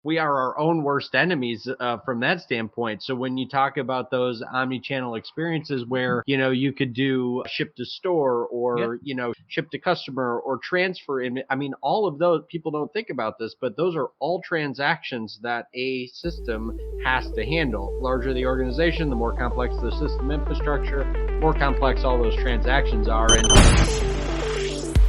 we are our own worst enemies from that standpoint. So when you talk about those omni-channel experiences where, you could do ship to store or, ship to customer or transfer in, I mean, all of those, people don't think about this, but those are all transactions that a system has to handle. Larger the organization, the more complex the system infrastructure, more complex all those transactions are.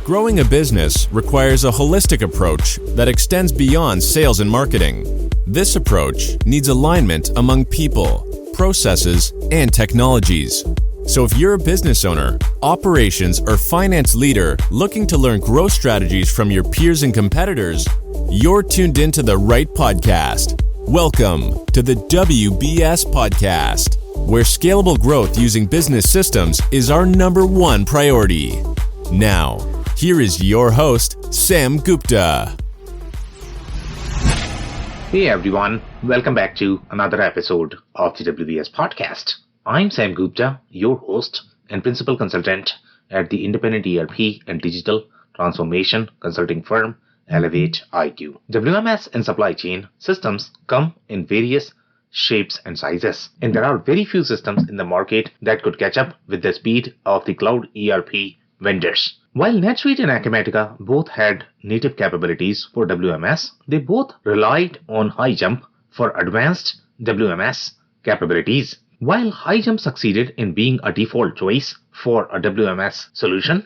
Growing a business requires a holistic approach that extends beyond sales and marketing. This approach needs alignment among people, processes, and technologies. So if you're a business owner, operations, or finance leader looking to learn growth strategies from your peers and competitors, you're tuned into the right podcast. Welcome to the WBS Podcast, where scalable growth using business systems is our number one priority. Now, here is your host, Sam Gupta. Hey everyone, welcome back to another episode of the WBS Podcast. I'm Sam Gupta, your host and principal consultant at the independent ERP and digital transformation consulting firm Elevate IQ. WMS and supply chain systems come in various shapes and sizes, and there are very few systems in the market that could catch up with the speed of the cloud ERP vendors. While NetSuite and Acumatica both had native capabilities for WMS, they both relied on High Jump for advanced WMS capabilities. While High Jump succeeded in being a default choice for a WMS solution,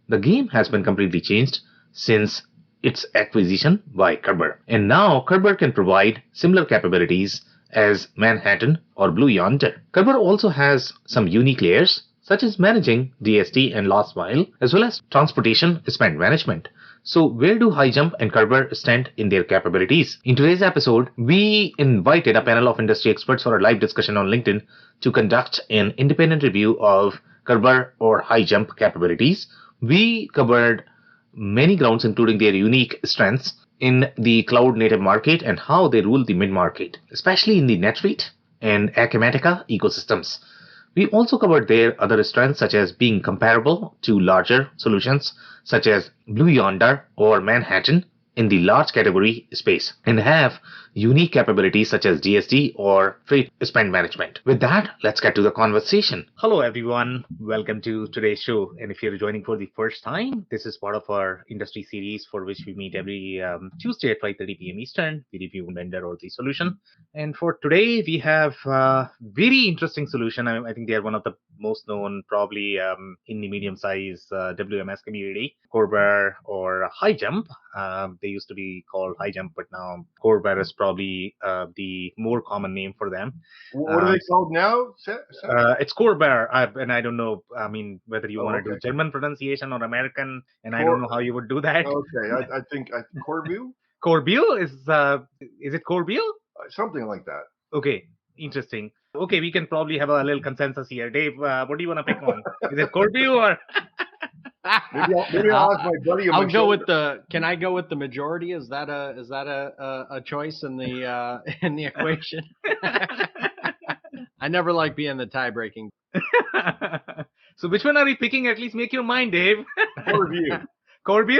the game has been completely changed since its acquisition by Korber. And now Korber can provide similar capabilities as Manhattan or Blue Yonder. Korber also has some unique layers such as managing DST and last mile, as well as transportation spend management. So where do High Jump and Korber stand in their capabilities? In today's episode, we invited a panel of industry experts for a live discussion on LinkedIn to conduct an independent review of Korber or High Jump capabilities. We covered many grounds, including their unique strengths in the cloud native market and how they rule the mid-market, especially in the NetSuite and Acumatica ecosystems. We also covered their other strengths, such as being comparable to larger solutions such as Blue Yonder or Manhattan in the large category space, and have unique capabilities such as GST or freight spend management. With that, let's get to the conversation. Hello everyone, welcome to today's show. And if you're joining for the first time, this is part of our industry series for which we meet every Tuesday at 5:30 p.m. Eastern. We review a vendor or the solution. And for today, we have a very interesting solution. I think they are one of the most known probably in the medium-sized WMS community, Korber or High Jump. They used to be called High Jump, but now Korber is probably the more common name for them. What are they called now? It's Korber, and I don't know. I mean, whether you want to do German pronunciation or American, and I don't know how you would do that. Okay, I think Corbu. Corbu is it Corbu? Something like that. Okay, interesting. Okay, we can probably have a little consensus here. Dave, what do you want to pick on? Is it Corbu or? Maybe I'll ask my buddy. I'll go with the. Can I go with the majority? Is that a choice in the equation? I never like being the tie breaking. So which one are we picking? At least make your mind, Dave. Corbu. Corbu.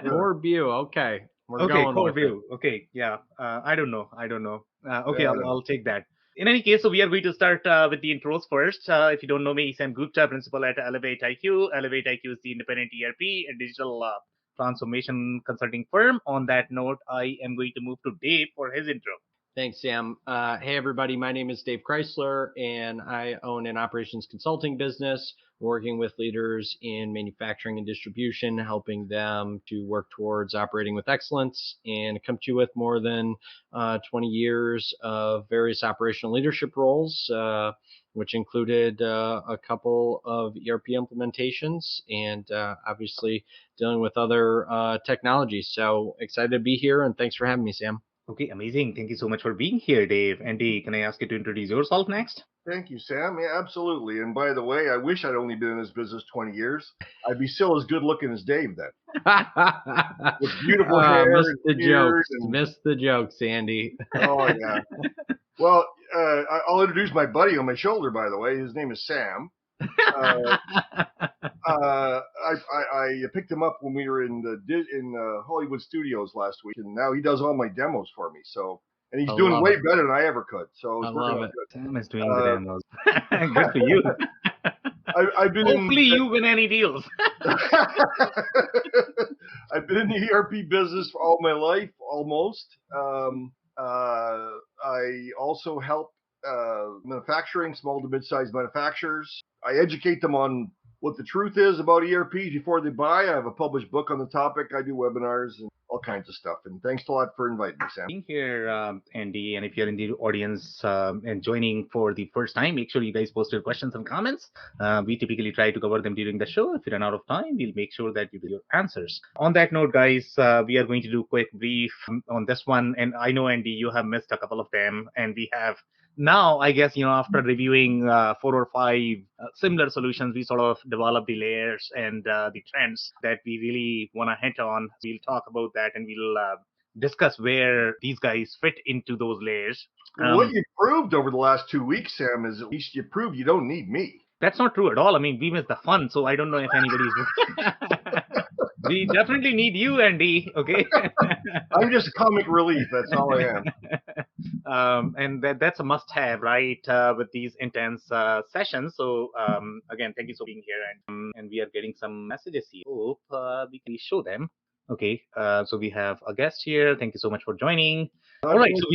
Corbu. Okay. We're going Corbu. Okay. Yeah. I don't know. Okay. Yeah, I'll take that. In any case, so we are going to start with the intros first. If you don't know me, Sam Gupta, principal at Elevate IQ. Elevate IQ is the independent ERP and digital transformation consulting firm. On that note, I am going to move to Dave for his intro. Thanks, Sam. Hey, everybody. My name is Dave Chrysler, and I own an operations consulting business working with leaders in manufacturing and distribution, helping them to work towards operating with excellence, and come to you with more than 20 years of various operational leadership roles, which included a couple of ERP implementations and obviously dealing with other technologies. So excited to be here, and thanks for having me, Sam. Okay, amazing. Thank you so much for being here, Dave. Andy, can I ask you to introduce yourself next? Thank you, Sam. Yeah, absolutely. And by the way, I wish I'd only been in this business 20 years. I'd be still as good looking as Dave then. With beautiful hair. Missed the jokes, Andy. Oh, yeah. Well, I'll introduce my buddy on my shoulder, by the way. His name is Sam. I picked him up when we were in Hollywood Studios last week, and now he does all my demos for me. So, and he's doing way better than I ever could. So it's working out good. Sam is doing the demos. Good for you. I've been Hopefully you win any deals. I've been in the ERP business for all my life, almost. I also help manufacturing, small to mid-sized manufacturers. I educate them on what the truth is about ERPs before they buy. I have a published book on the topic. I do webinars and all kinds of stuff. And thanks a lot for inviting me, Sam. Being here, Andy, and if you're in the audience and joining for the first time, make sure you guys post your questions and comments. We typically try to cover them during the show. If you run out of time, we'll make sure that you do your answers. On that note, guys, we are going to do a quick brief on this one. And I know, Andy, you have missed a couple of them, and we have now, I guess, after reviewing 4 or 5 similar solutions, we sort of developed the layers and the trends that we really want to hit on. We'll talk about that, and we'll discuss where these guys fit into those layers. What you proved over the last 2 weeks, Sam, is at least you proved you don't need me. That's not true at all. I mean, we missed the fun, so I don't know if anybody's... We definitely need you, Andy, okay? I'm just comic relief. That's all I am. And that's a must-have, right, with these intense sessions. So, again, thank you for being here. And we are getting some messages here. Hope we can show them. Okay, so we have a guest here. Thank you so much for joining. All right, so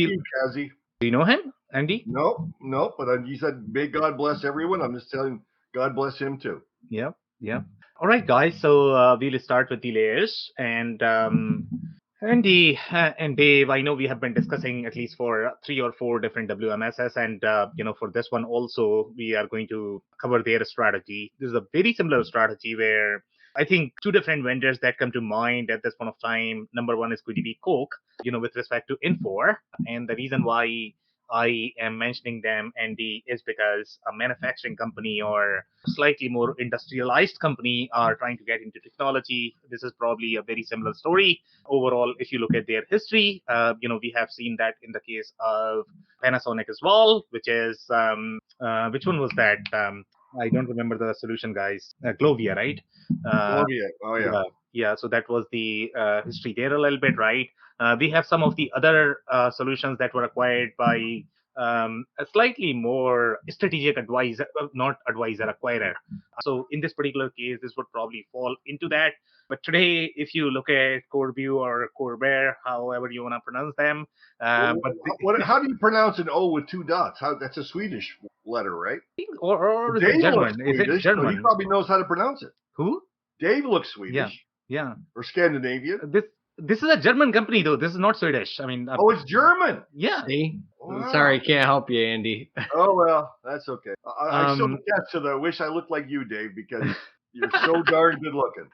Kazi. Do you know him, Andy? No, but he said, may God bless everyone. I'm just telling God bless him too. Yeah. All right, guys. So we'll start with the layers. And Andy and Dave, I know we have been discussing at least for 3 or 4 different WMSs. And, for this one also, we are going to cover their strategy. This is a very similar strategy where I think 2 different vendors that come to mind at this point of time. Number one is going to be Coke, with respect to Infor. And the reason why I am mentioning them, Andy, is because a manufacturing company or slightly more industrialized company are trying to get into technology. This is probably a very similar story. Overall, if you look at their history, we have seen that in the case of Panasonic as well, which is, which one was that? I don't remember the solution, guys. Glovia, right? Glovia. Oh, yeah. Yeah, so that was the history there a little bit, right? We have some of the other solutions that were acquired by a slightly more strategic advisor, not advisor, acquirer. So in this particular case, this would probably fall into that. But today, if you look at Korbu or Korber, however you want to pronounce them. How do you pronounce an O with 2 dots? That's a Swedish letter, right? Or is it German? Swedish, is it German? So he probably knows how to pronounce it. Who? Dave looks Swedish. Yeah. Or Scandinavian. This is a German company, though. This is not Swedish. I mean, it's German. Yeah. See? Wow. Sorry, can't help you, Andy. Oh well, that's okay. I still get to the wish I looked like you, Dave, because you're so darn good looking.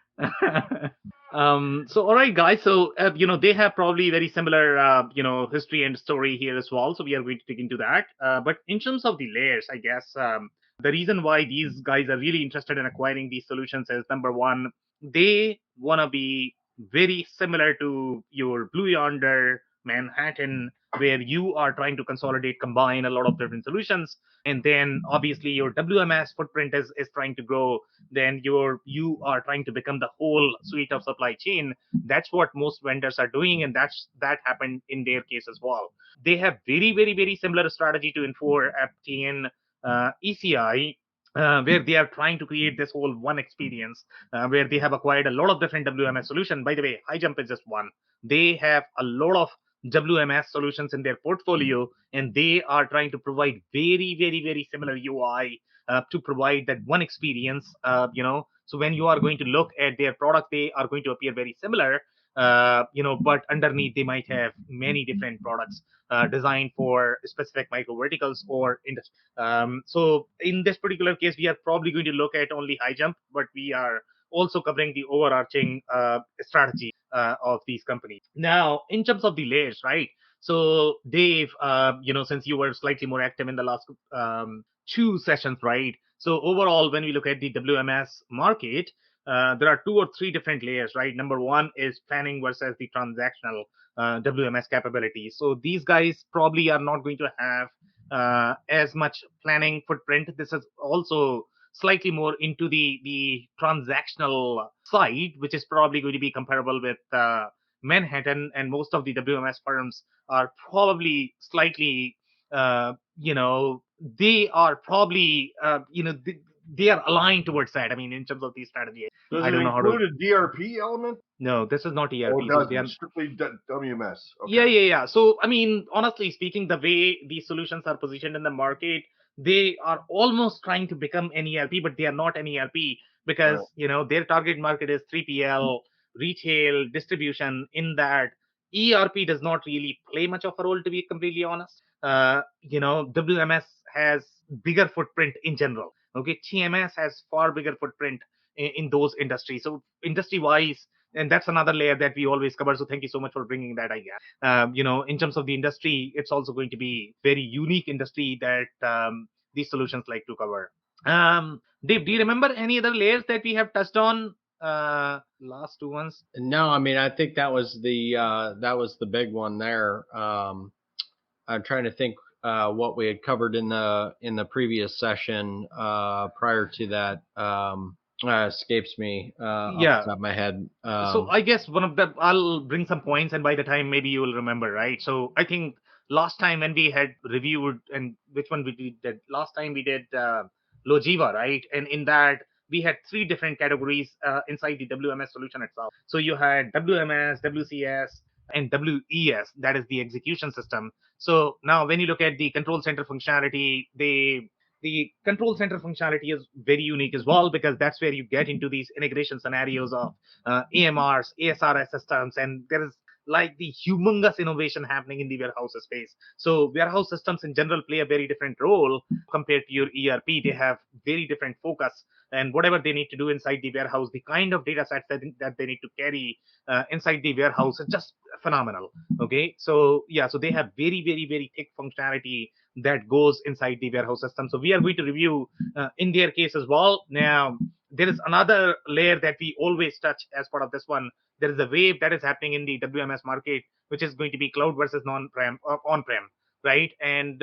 So all right, guys. So they have probably very similar history and story here as well. So we are going to dig into that. But in terms of the layers, I guess the reason why these guys are really interested in acquiring these solutions is, number one, they want to be very similar to your Blue Yonder, Manhattan, where you are trying to consolidate, combine a lot of different solutions. And then obviously your WMS footprint is trying to grow. Then you are trying to become the whole suite of supply chain. That's what most vendors are doing. And that happened in their case as well. They have very, very, very similar strategy to Infor, Aptian, ECI, where they are trying to create this whole one experience, where they have acquired a lot of different WMS solutions. By the way, HighJump is just one. They have a lot of WMS solutions in their portfolio, and they are trying to provide very, very, very similar UI to provide that one experience. So when you are going to look at their product, they are going to appear very similar. But underneath they might have many different products designed for specific micro verticals or industry. So in this particular case, we are probably going to look at only HighJump, but we are also covering the overarching strategy of these companies. Now, in terms of the layers, right? So Dave, since you were slightly more active in the last 2 sessions, right? So overall, when we look at the WMS market, there are 2 or 3 different layers, right? Number one is planning versus the transactional WMS capabilities. So these guys probably are not going to have as much planning footprint. This is also slightly more into the transactional side, which is probably going to be comparable with Manhattan, and most of the WMS firms are probably slightly, they are probably, they are aligned towards that. I mean, in terms of the strategy, Does I it don't know how to. include a DRP element? No, this is not Oh, ERP. it So they doesn't. are. Strictly WMS. Okay. Yeah. So, I mean, honestly speaking, the way these solutions are positioned in the market, they are almost trying to become an ERP, but they are not an ERP because, Right. their target market is 3PL, retail, distribution. In that, ERP does not really play much of a role, to be completely honest. WMS has bigger footprint in general. Okay, TMS has far bigger footprint in those industries. So, industry wise, and that's another layer that we always cover. So thank you so much for bringing that idea. In terms of the industry, it's also going to be very unique industry that these solutions like to cover. Dave, do you remember any other layers that we have touched on last two ones? No, I mean I think that was the big one there. I'm trying to think what we had covered in the previous session prior to that. Escapes me off the top of my head. So I guess one of the I'll bring some points, and by the time maybe you will remember, right? So I think last time when we had reviewed, and which one we did last time, we did Logiva, right? And in that we had three different categories inside the WMS solution itself. So you had WMS, WCS, and WES, that is the execution system. So now when you look at the control center functionality, the control center functionality is very unique as well, because that's where you get into these integration scenarios of AMRs, ASRS systems, and there is like the humongous innovation happening in the warehouse space. So warehouse systems in general play a very different role compared to your ERP. They have very different focus, and whatever they need to do inside the warehouse, the kind of data sets that they need to carry inside the warehouse is just phenomenal. Okay, so yeah, so they have very, very, very thick functionality that goes inside the warehouse system. So we are going to review in their case as well. Now, there is another layer that we always touch as part of this one. There is a wave that is happening in the WMS market, which is going to be cloud versus non-prem, on-prem, right? And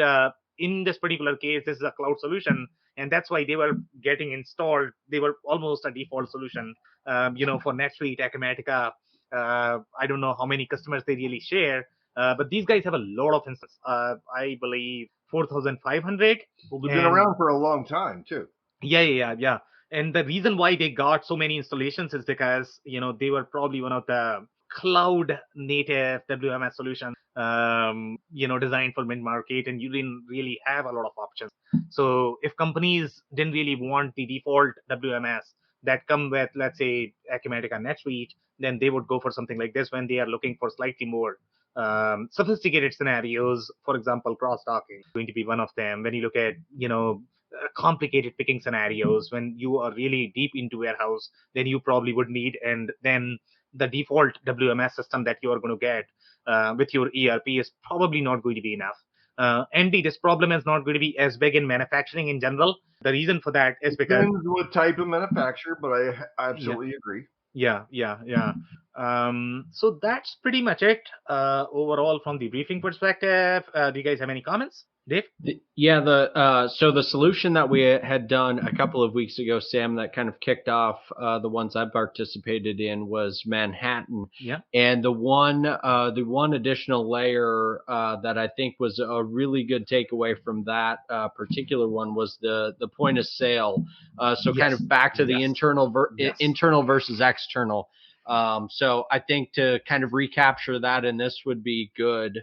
in this particular case, this is a cloud solution, and that's why they were getting installed. They were almost a default solution, for NetSuite, Acumatica. I don't know how many customers they really share, but these guys have a lot of instances. I believe 4,500. Well, they've been around for a long time too. Yeah. And the reason why they got so many installations is because they were probably one of the cloud native WMS solutions, designed for mid market, and you didn't really have a lot of options. So if companies didn't really want the default WMS that come with, let's say, Acumatica NetSuite, then they would go for something like this when they are looking for slightly more sophisticated scenarios. For example, cross-docking is going to be one of them. When you look at, complicated picking scenarios, when you are really deep into warehouse, then you probably would need, and then the default WMS system that you are going to get with your ERP is probably not going to be enough. Andy, this problem is not going to be as big in manufacturing in general. The reason for that is because depends what type of manufacturer, but I absolutely agree. Yeah. So that's pretty much it overall from the briefing perspective. Do you guys have any comments, Dave? So the solution that we had done a couple of weeks ago, Sam, that kind of kicked off the ones I participated in was Manhattan. Yeah. And the one additional layer that I think was a really good takeaway from that particular one was the point of sale. Kind of back to the internal versus external. So I think to kind of recapture that in this would be good.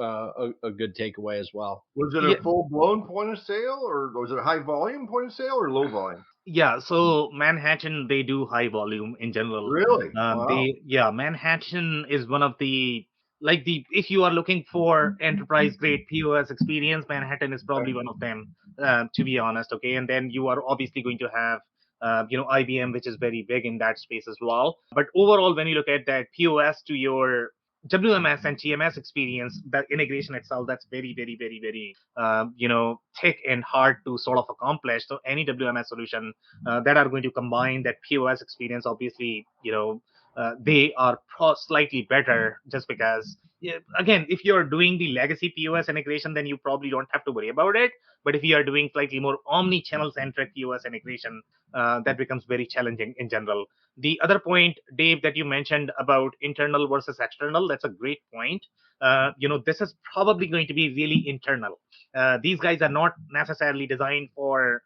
A good takeaway as well. Was it a full-blown point of sale, or was it a high-volume point of sale, or low volume? Yeah, so Manhattan, they do high volume in general. Really? Wow. Manhattan is one of the, if you are looking for enterprise grade POS experience, Manhattan is probably one of them, to be honest. Okay, and then you are obviously going to have IBM, which is very big in that space as well. But overall, when you look at that POS to your WMS and TMS experience, that integration itself, that's very, very, very, very, thick and hard to sort of accomplish. So any WMS solution that are going to combine that POS experience, obviously, they are slightly better just because again, if you're doing the legacy POS integration, then you probably don't have to worry about it. But if you are doing slightly more omni-channel centric POS integration, that becomes very challenging in general. The other point, Dave, that you mentioned about internal versus external, that's a great point. This is probably going to be really internal. These guys are not necessarily designed for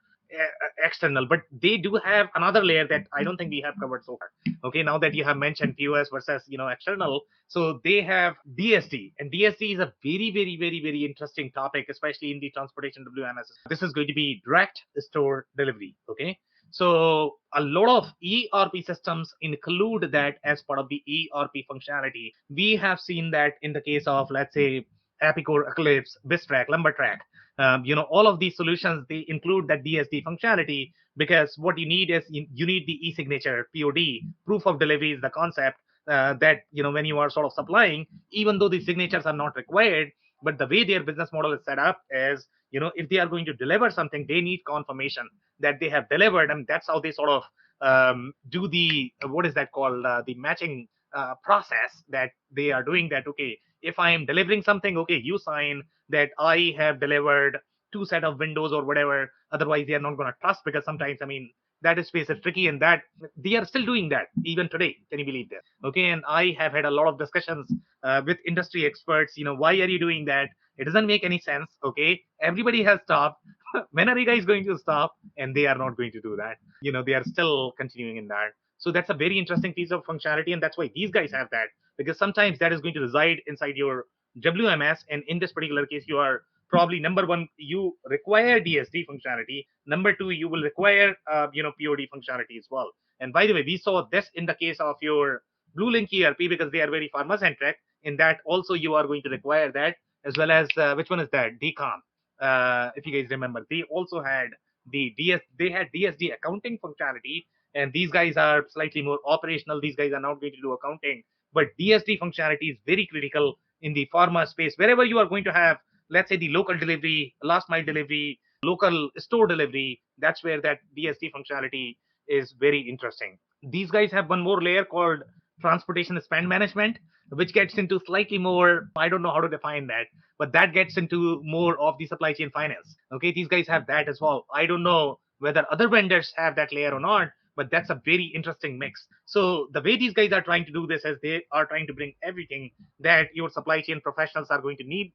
external, but they do have another layer that I don't think we have covered so far. Okay, now that you have mentioned POS versus external, so they have DSD, and DSD is a very, very, very, very interesting topic, especially in the transportation WMS. This is going to be direct store delivery. Okay, so a lot of ERP systems include that as part of the ERP functionality. We have seen that in the case of, let's say, Epicor, Eclipse, Bistrack, Lumbertrack. All of these solutions, they include that DSD functionality, because what you need is you need the e-signature, POD, proof of delivery is the concept, that when you are sort of supplying, even though the signatures are not required, but the way their business model is set up is, if they are going to deliver something, they need confirmation that they have delivered, and that's how they sort of do the what is that called, the matching process, that they are doing that. Okay, if I am delivering something, okay, you sign that I have delivered two set of windows or whatever. Otherwise, they are not going to trust, because sometimes, that space is tricky, and that they are still doing that even today. Can you believe that? Okay, and I have had a lot of discussions with industry experts. Why are you doing that? It doesn't make any sense. Okay, everybody has stopped. When are you guys going to stop? And they are not going to do that. They are still continuing in that. So that's a very interesting piece of functionality, and that's why these guys have that, because sometimes that is going to reside inside your WMS, and in this particular case, you are probably number one, you require DSD functionality. Number two, you will require POD functionality as well. And by the way, we saw this in the case of your Blue Link ERP, because they are very pharma centric. In that also, you are going to require that, as well as which one is that? DCOM. If you guys remember, they also had they had DSD accounting functionality, and these guys are slightly more operational. These guys are not going to do accounting, but DSD functionality is very critical in the pharma space. Wherever you are going to have, let's say, the local delivery, last mile delivery, local store delivery, that's where that DSD functionality is very interesting. These guys have one more layer called transportation spend management, which gets into slightly more, I don't know how to define that, but that gets into more of the supply chain finance. Okay, these guys have that as well. I don't know whether other vendors have that layer or not, but that's a very interesting mix. So the way these guys are trying to do this is they are trying to bring everything that your supply chain professionals are going to be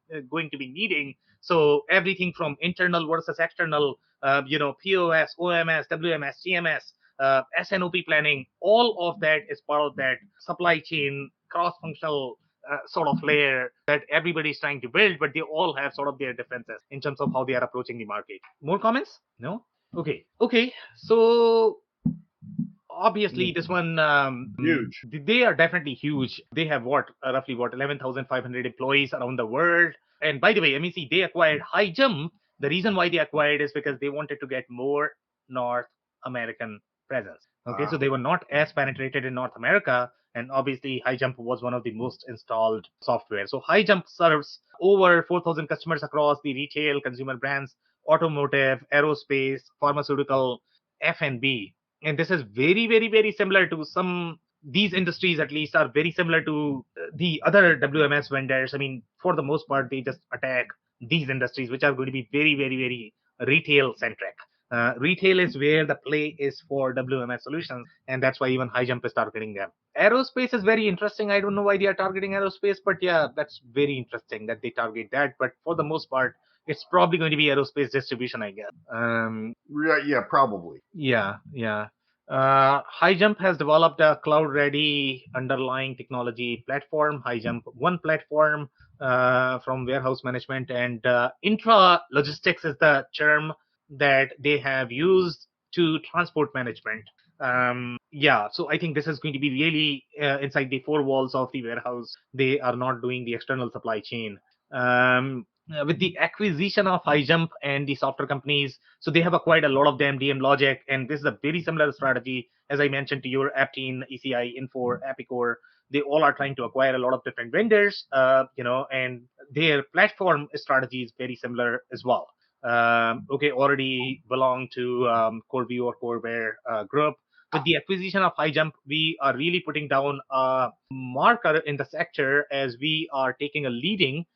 needing. So everything from internal versus external, POS, OMS, WMS, CMS, SNOP planning, all of that is part of that supply chain cross-functional sort of layer that everybody is trying to build, but they all have sort of their differences in terms of how they are approaching the market. More comments? No? Okay. So obviously this one, Huge. they are definitely huge. They have roughly 11,500 employees around the world. And by the way, MEC, they acquired High Jump. The reason why they acquired is because they wanted to get more North American presence. Okay, so they were not as penetrated in North America, and obviously HighJump was one of the most installed software. So HighJump serves over 4,000 customers across the retail, consumer brands, automotive, aerospace, pharmaceutical, F&B. And this is very, very, very similar to these industries, at least, are very similar to the other WMS vendors. For the most part, they just attack these industries, which are going to be very, very, very retail centric. Retail is where the play is for WMS solutions, and that's why even HighJump is targeting them. Aerospace is very interesting. I don't know why they are targeting aerospace, but yeah, that's very interesting that they target that. But for the most part, it's probably going to be aerospace distribution, I guess. Yeah, probably. Yeah. HighJump has developed a cloud-ready underlying technology platform, HighJump One platform, from warehouse management, and intra-logistics is the term that they have used to transport management. So I think this is going to be really inside the four walls of the warehouse. They are not doing the external supply chain. With the acquisition of HighJump and the software companies, so they have acquired a lot of them, DM Logic, and this is a very similar strategy, as I mentioned to your Aptean, ECI, Infor, Epicor. They all are trying to acquire a lot of different vendors, and their platform strategy is very similar as well. Already belong to Korview or Korber group. with the acquisition of HighJump, we are really putting down a marker in the sector as we are taking a leading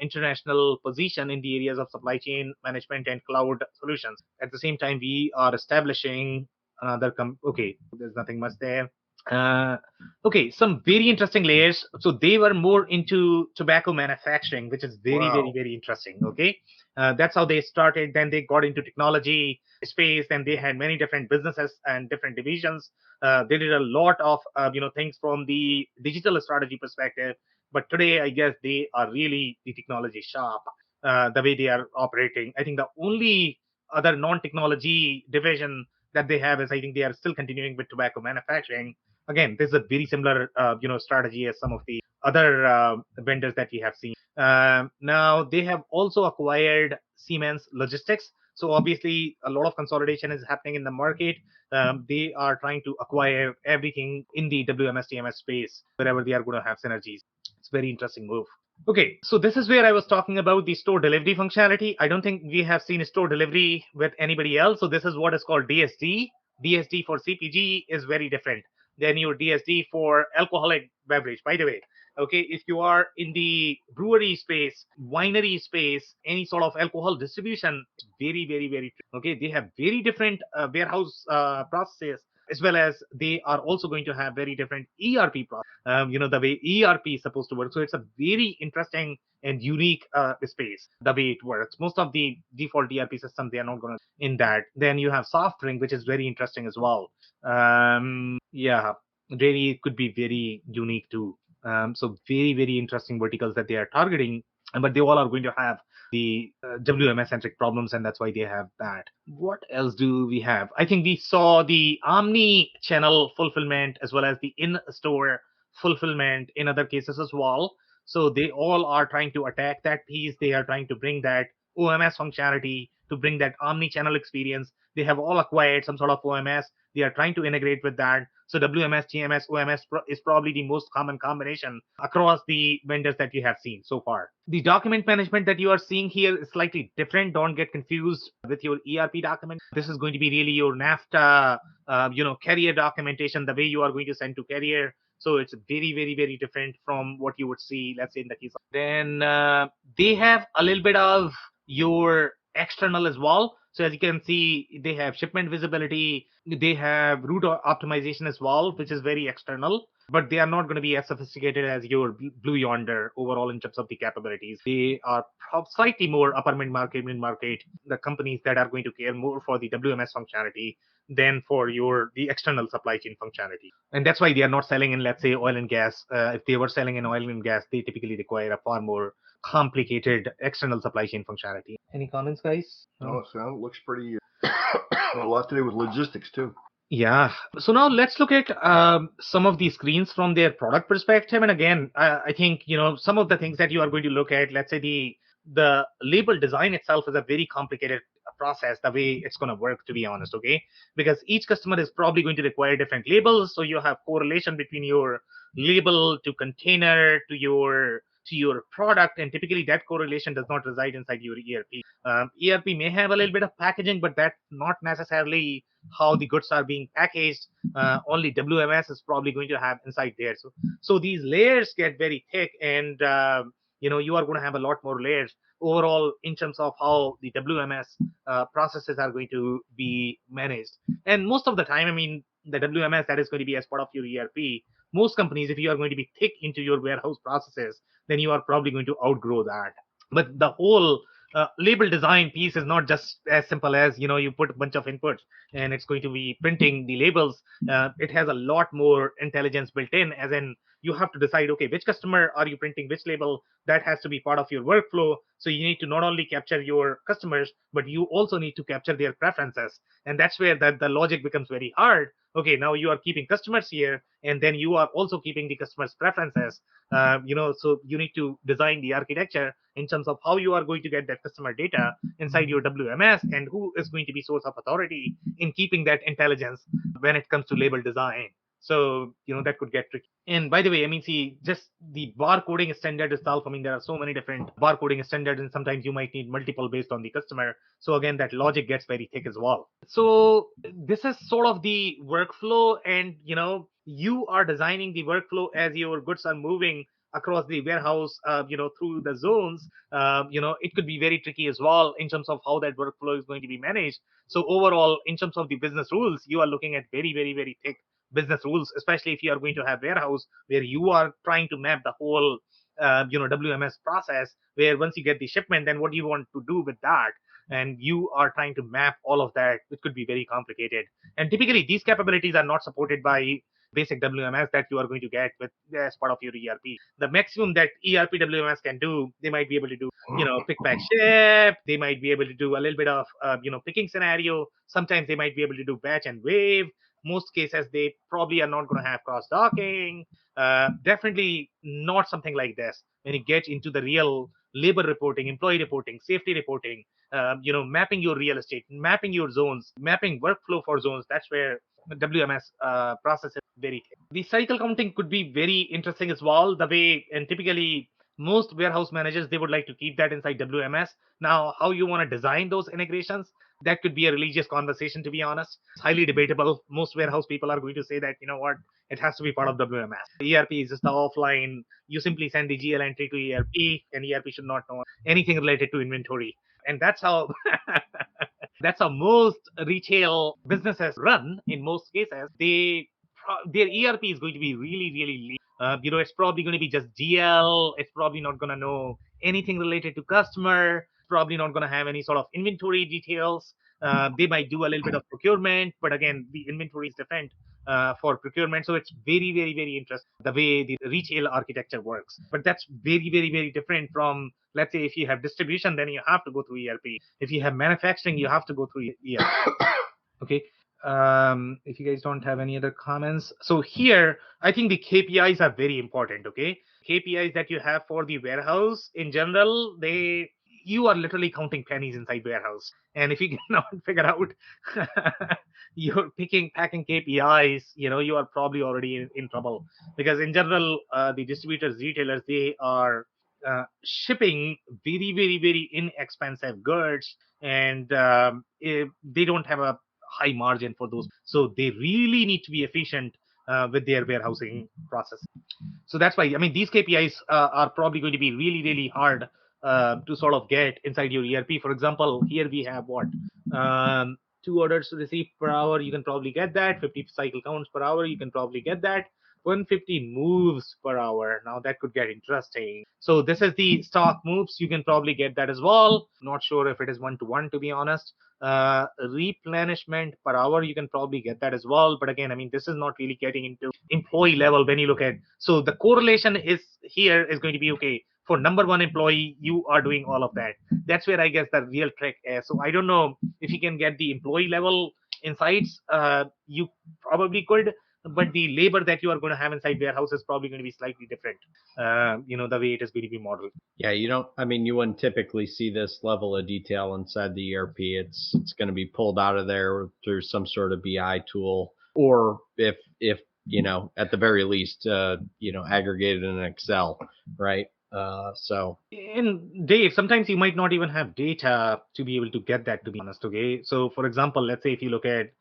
international position in the areas of supply chain management and cloud solutions. At the same time, we are establishing another okay, there's nothing much there. Uh, okay, some very interesting layers. So they were more into tobacco manufacturing, which is very, very, very interesting. Okay, that's how they started. Then they got into technology space. Then they had many different businesses and different divisions. They did a lot of things from the digital strategy perspective. But today, I guess they are really the technology shop. The way they are operating, I think the only other non-technology division that they have is I think they are still continuing with tobacco manufacturing. Again, this is a very similar strategy as some of the other vendors that we have seen. Now they have also acquired Siemens Logistics. So obviously a lot of consolidation is happening in the market. They are trying to acquire everything in the WMS TMS space wherever they are going to have synergies. It's a very interesting move. Okay, so this is where I was talking about the store delivery functionality. I don't think we have seen store delivery with anybody else. So this is what is called DSD. DSD for CPG is very different than your DSD for alcoholic beverage, by the way. Okay, if you are in the brewery space, winery space, any sort of alcohol distribution, it's very, very, very, okay, they have very different warehouse processes, as well as they are also going to have very different ERP process, the way ERP is supposed to work. So it's a very interesting and unique space, the way it works. Most of the default ERP systems, they are not going to in that. Then you have soft drink, which is very interesting as well. Yeah, really, it could be very unique too. So very, very interesting verticals that they are targeting, but they all are going to have the WMS centric problems, and that's why they have that. What else do we have? I think we saw the omni channel fulfillment as well as the in-store fulfillment in other cases as well. So they all are trying to attack that piece. They are trying to bring that OMS functionality, to bring that omni channel experience. They have all acquired some sort of OMS. They are trying to integrate with that. So WMS, TMS, OMS is probably the most common combination across the vendors that you have seen so far. The document management that you are seeing here is slightly different. Don't get confused with your ERP document. This is going to be really your NAFTA, carrier documentation, the way you are going to send to carrier. So it's very, very, very different from what you would see, let's say, in the case of. Then they have a little bit of your external as well. So as you can see, they have shipment visibility, they have route optimization as well, which is very external, but they are not going to be as sophisticated as your Blue Yonder overall in terms of the capabilities. They are slightly more upper mid-market, the companies that are going to care more for the WMS functionality than for the external supply chain functionality. And that's why they are not selling in, let's say, oil and gas. If they were selling in oil and gas, they typically require a far more complicated external supply chain functionality. Any comments, guys? No, it looks pretty a lot to do with logistics too. Yeah. So now let's look at some of these screens from their product perspective. And again, I think some of the things that you are going to look at. Let's say the label design itself is a very complicated process, the way it's going to work, to be honest. Okay, because each customer is probably going to require different labels. So you have correlation between your label to container to your product, and typically that correlation does not reside inside your ERP. ERP may have a little bit of packaging, but that's not necessarily how the goods are being packaged. Only WMS is probably going to have inside there. So these layers get very thick, and you are going to have a lot more layers overall in terms of how the WMS processes are going to be managed. And most of the time, I mean, the WMS that is going to be as part of your ERP, most companies, if you are going to be thick into your warehouse processes, then you are probably going to outgrow that. But the whole label design piece is not just as simple as you put a bunch of inputs and it's going to be printing the labels. It has a lot more intelligence built in, as in you have to decide, okay, which customer are you printing which label. That has to be part of your workflow. So you need to not only capture your customers, but you also need to capture their preferences. And that's where the logic becomes very hard. Okay, now you are keeping customers here, and then you are also keeping the customers' preferences. So you need to design the architecture in terms of how you are going to get that customer data inside your WMS, and who is going to be source of authority in keeping that intelligence when it comes to label design. So, that could get tricky. And by the way, see, just the barcoding standard itself, there are so many different barcoding standards, and sometimes you might need multiple based on the customer. So again, that logic gets very thick as well. So this is sort of the workflow, and you are designing the workflow as your goods are moving across the warehouse, through the zones. It could be very tricky as well in terms of how that workflow is going to be managed. So overall, in terms of the business rules, you are looking at very, very, very thick business rules, especially if you are going to have warehouse where you are trying to map the whole WMS process, where once you get the shipment, then what do you want to do with that, and you are trying to map all of that. It could be very complicated, and typically these capabilities are not supported by basic WMS that you are going to get with as part of your ERP. The maximum that ERP WMS can do, they might be able to do pick, pack, ship. They might be able to do a little bit of picking scenario. Sometimes they might be able to do batch and wave. Most cases they probably are not going to have cross docking. Definitely not something like this. When you get into the real labor reporting, employee reporting, safety reporting, mapping your real estate, mapping your zones, mapping workflow for zones, that's where the WMS process is very thick. The cycle counting could be very interesting as well. The way, and typically most warehouse managers, they would like to keep that inside WMS. Now, how you want to design those integrations, that could be a religious conversation, to be honest. It's highly debatable. Most warehouse people are going to say that, it has to be part of WMS. ERP is just the offline. You simply send the GL entry to ERP, and ERP should not know anything related to inventory. And that's how that's how most retail businesses run. In most cases, their ERP is going to be really, really lean. It's probably going to be just GL. It's probably not going to know anything related to customer. Probably not going to have any sort of inventory details. They might do a little bit of procurement, but again, the inventory is different for procurement. So it's very, very, very interesting the way the retail architecture works. But that's very, very, very different from, let's say, if you have distribution, then you have to go through ERP. If you have manufacturing, you have to go through ERP. Okay. If you guys don't have any other comments. So here, I think the KPIs are very important. Okay. KPIs that you have for the warehouse in general, you are literally counting pennies inside warehouse. And if you cannot figure out you're packing KPIs, you are probably already in trouble. Because in general, the distributors, retailers, they are shipping very, very, very inexpensive goods, and they don't have a high margin for those. So they really need to be efficient with their warehousing process. So that's why, these KPIs are probably going to be really, really hard to sort of get inside your ERP. For example, here we have 2 orders to receive per hour. You can probably get that. 50 cycle counts per hour. You can probably get that. 150 moves per hour. Now that could get interesting. So this is the stock moves. You can probably get that as well. Not sure if it is 1-to-1, to be honest. Replenishment per hour, you can probably get that as well. But again, this is not really getting into employee level when you look at. So the correlation is going to be, okay, for number 1 employee, you are doing all of that. That's where I guess the real trick is. So I don't know if you can get the employee level insights. You probably could, but the labor that you are going to have inside warehouse is probably going to be slightly different. The way it is going to be modeled. Yeah, you wouldn't typically see this level of detail inside the ERP. It's going to be pulled out of there through some sort of BI tool, or if at the very least, aggregated in Excel, right? And Dave, sometimes you might not even have data to be able to get that, to be honest. Okay, so for example, let's say if you look at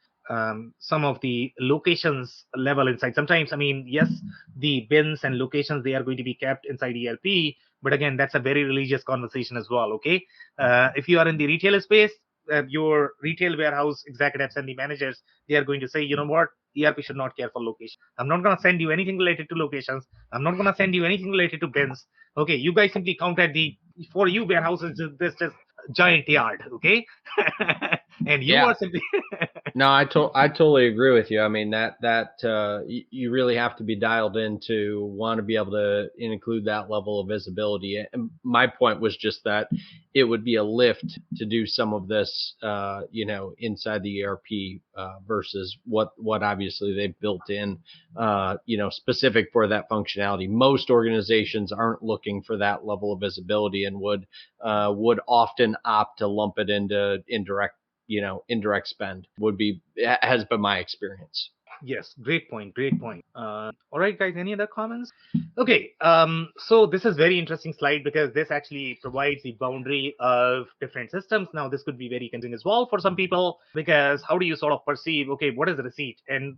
some of the locations level inside, sometimes yes, the bins and locations, they are going to be kept inside ERP, but again, that's a very religious conversation as well. Okay, if you are in the retail space, your retail warehouse executives and the managers, they are going to say, you know what, ERP should not care for location. I'm not going to send you anything related to locations. I'm not going to send you anything related to bins. Okay, you guys simply count at for you, warehouses, this just giant yard. Okay. And you are simply No, I totally agree with you. You really have to be dialed in to want to be able to include that level of visibility. And my point was just that it would be a lift to do some of this, inside the ERP versus what obviously they've built in, specific for that functionality. Most organizations aren't looking for that level of visibility and would often opt to lump it into indirect spend has been my experience. Yes, great point. Great point. All right, guys, any other comments? Okay, so this is very interesting slide because this actually provides the boundary of different systems. Now, this could be very confusing as well for some people because how do you sort of perceive, okay, what is a receipt? And,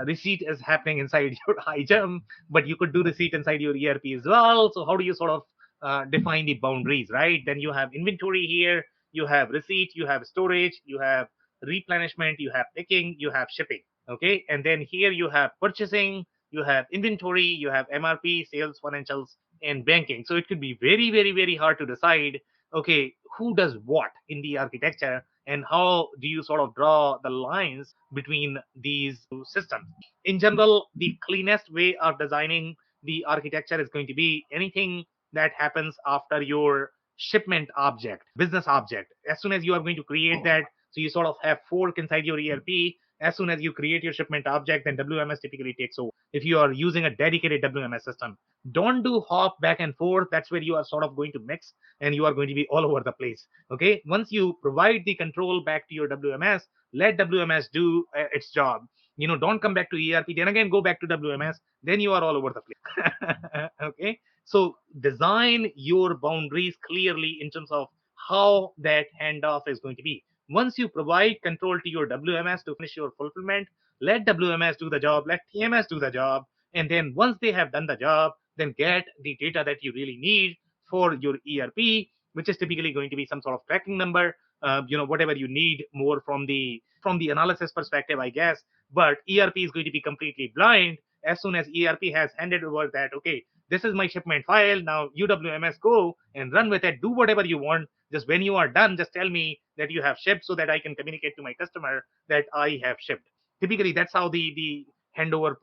receipt is happening inside your high jump, but you could do receipt inside your ERP as well. So how do you sort of define the boundaries, right? Then you have inventory here, you have receipt, you have storage, you have replenishment, you have picking, you have shipping. Okay, and then here you have purchasing, you have inventory, you have MRP, sales, financials, and banking. So it could be very, very, very hard to decide, okay, who does what in the architecture and how do you sort of draw the lines between these two systems. In general, the cleanest way of designing the architecture is going to be anything that happens after your shipment object, business object. As soon as you are going to create that, so you sort of have fork inside your ERP. As soon as you create your shipment object, then WMS typically takes over. If you are using a dedicated WMS system, don't do hop back and forth. That's where you are sort of going to mix and you are going to be all over the place. Okay. Once you provide the control back to your WMS, let WMS do its job. Don't come back to ERP, then again go back to WMS, then you are all over the place. Okay. So design your boundaries clearly in terms of how that handoff is going to be. Once you provide control to your WMS to finish your fulfillment, let WMS do the job, let TMS do the job. And then once they have done the job, then get the data that you really need for your ERP, which is typically going to be some sort of tracking number, whatever you need more from the analysis perspective, I guess. But ERP is going to be completely blind as soon as ERP has handed over that, okay, this is my shipment file. Now UWMS go and run with it. Do whatever you want. Just when you are done, just tell me that you have shipped so that I can communicate to my customer that I have shipped. Typically, that's how the handover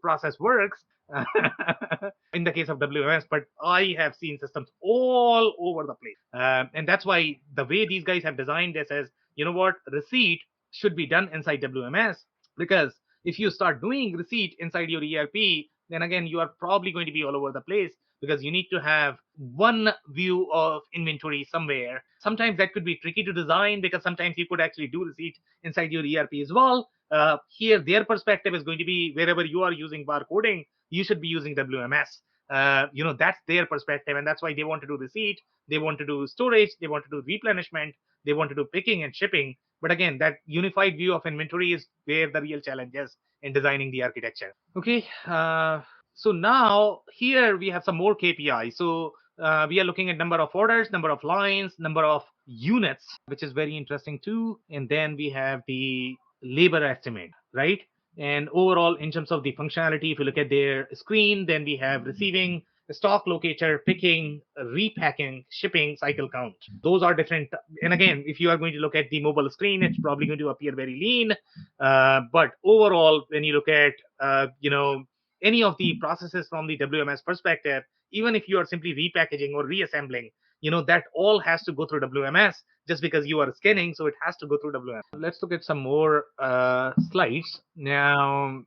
process works in the case of WMS. But I have seen systems all over the place. And that's why the way these guys have designed this is, you know what, receipt should be done inside WMS, because if you start doing receipt inside your ERP, then again, you are probably going to be all over the place because you need to have one view of inventory somewhere. Sometimes that could be tricky to design because sometimes you could actually do receipt inside your ERP as well. Here, their perspective is going to be wherever you are using barcoding, you should be using WMS. That's their perspective, and that's why they want to do receipt, they want to do storage, they want to do replenishment, they want to do picking and shipping. But again, that unified view of inventory is where the real challenge is in designing the architecture. Okay, so now here we have some more KPIs. So we are looking at number of orders, number of lines, number of units, which is very interesting too. And then we have the labor estimate, right? And overall, in terms of the functionality, if you look at their screen, then we have receiving, stock locator, picking, repacking, shipping, cycle count. Those are different. And again, if you are going to look at the mobile screen, it's probably going to appear very lean. But overall, when you look at, any of the processes from the WMS perspective, even if you are simply repackaging or reassembling, that all has to go through WMS just because you are scanning. So it has to go through WMS. Let's look at some more slides. Now,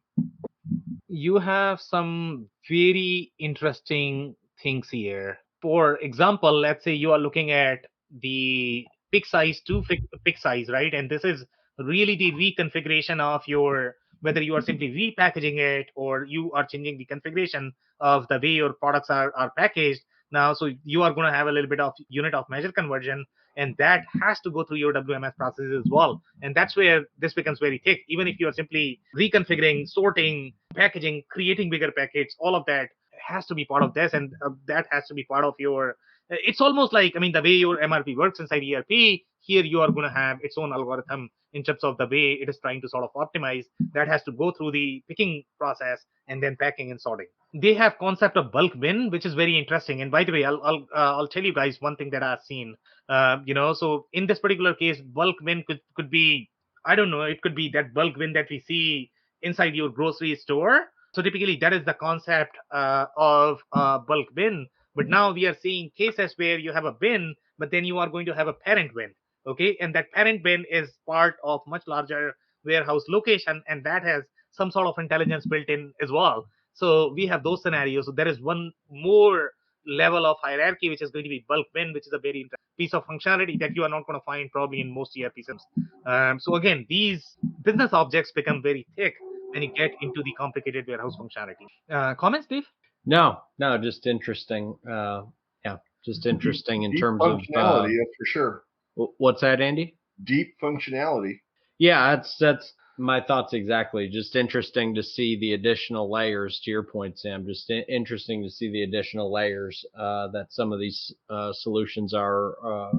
you have some very interesting things here. For example, let's say you are looking at the pick size to pick size, right? And this is really the reconfiguration of your, whether you are simply repackaging it or you are changing the configuration of the way your products are packaged. Now, so you are going to have a little bit of unit of measure conversion, and that has to go through your WMS processes as well. And that's where this becomes very thick. Even if you are simply reconfiguring, sorting, packaging, creating bigger packets, all of that has to be part of this, and that has to be part of your. It's almost like, I mean, the way your MRP works inside ERP, here you are going to have its own algorithm in terms of the way it is trying to sort of optimize. That has to go through the picking process and then packing and sorting. They have concept of bulk bin, which is very interesting. And by the way, I'll tell you guys one thing that I've seen. So in this particular case, bulk bin could be, I don't know, it could be that bulk bin that we see inside your grocery store. So typically that is the concept of bulk bin. But now we are seeing cases where you have a bin, but then you are going to have a parent bin. Okay, and that parent bin is part of much larger warehouse location, and that has some sort of intelligence built in as well. So we have those scenarios. So there is one more level of hierarchy, which is going to be bulk bin, which is a very interesting piece of functionality that you are not going to find probably in most ERP systems. So again, these business objects become very thick when you get into the complicated warehouse functionality. Comments, Dave? No, just interesting. Just interesting in Deep terms of functionality, that's for sure. What's that, Andy? Deep functionality. Yeah, that's my thoughts exactly. Just interesting to see the additional layers. To your point, Sam, just interesting to see the additional layers that some of these solutions are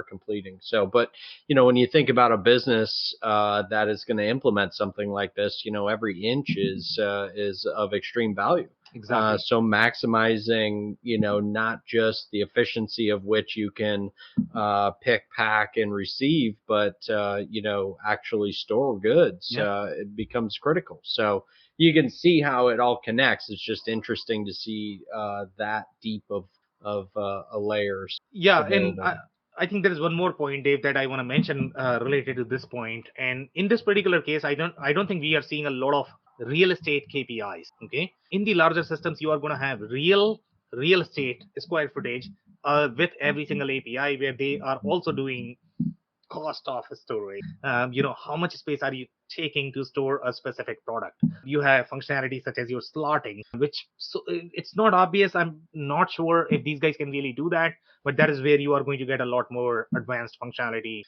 completing. So, but when you think about a business that is going to implement something like this, every inch is of extreme value. Exactly. So maximizing, not just the efficiency of which you can pick, pack, and receive, but actually store goods. It becomes critical. So you can see how it all connects. It's just interesting to see that deep of layers. Yeah, available. and I think there is one more point, Dave, that I want to mention related to this point. And in this particular case, I don't think we are seeing a lot of real estate KPIs. Okay, in the larger systems, you are going to have real estate square footage with every single API, where they are also doing cost of storage. How much space are you taking to store a specific product? You have functionality such as your slotting, which it's not obvious. I'm not sure if these guys can really do that, but that is where you are going to get a lot more advanced functionality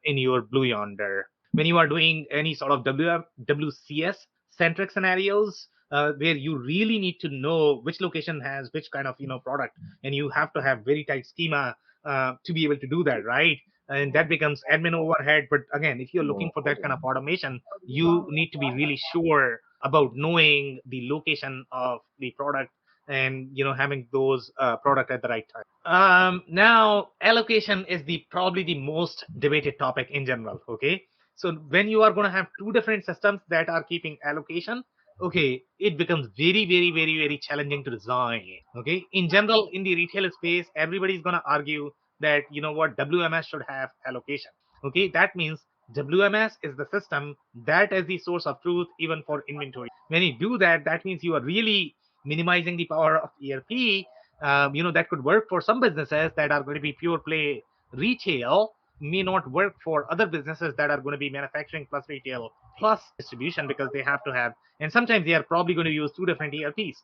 in your Blue Yonder. When you are doing any sort of WCS centric scenarios, where you really need to know which location has which kind of product, and you have to have very tight schema to be able to do that, right? And that becomes admin overhead. But again, if you're looking for that kind of automation, you need to be really sure about knowing the location of the product and having those product at the right time. Now, allocation is probably the most debated topic in general. Okay, so when you are going to have two different systems that are keeping allocation, okay, it becomes very, very, very, very challenging to design. Okay, in general, in the retail space, everybody's going to argue that WMS should have allocation. Okay, that means WMS is the system that is the source of truth even for inventory. When you do that, that means you are really minimizing the power of ERP. That could work for some businesses that are going to be pure play retail, may not work for other businesses that are going to be manufacturing plus retail plus distribution, because they have to have, and sometimes they are probably going to use two different ERPs.